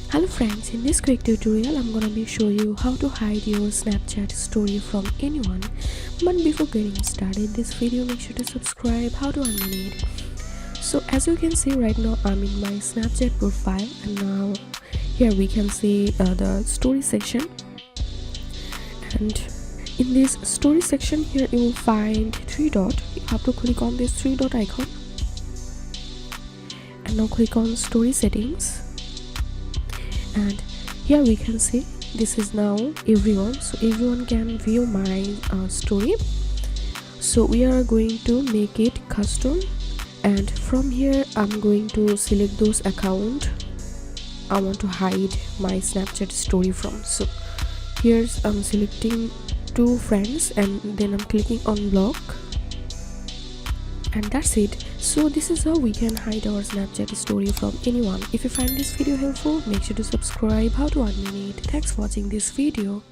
Hello friends, in this quick tutorial I'm gonna be show you how to hide your Snapchat story from anyone. But before getting started this video, make sure to subscribe. How to unmute it. So as you can see right now, I'm in my Snapchat profile, and now here we can see the story section. And in this story section here you will find three dots. You have to click on this three dot icon and now click on story settings. And here we can see this is now everyone, so everyone can view my story. So we are going to make it custom, and from here I'm going to select those account I want to hide my Snapchat story from. So here's I'm selecting 2 friends and then I'm clicking on block, and that's it. So this is how we can hide our Snapchat story from anyone. If you find this video helpful, make sure to subscribe. How to unmute it. Thanks for watching this video.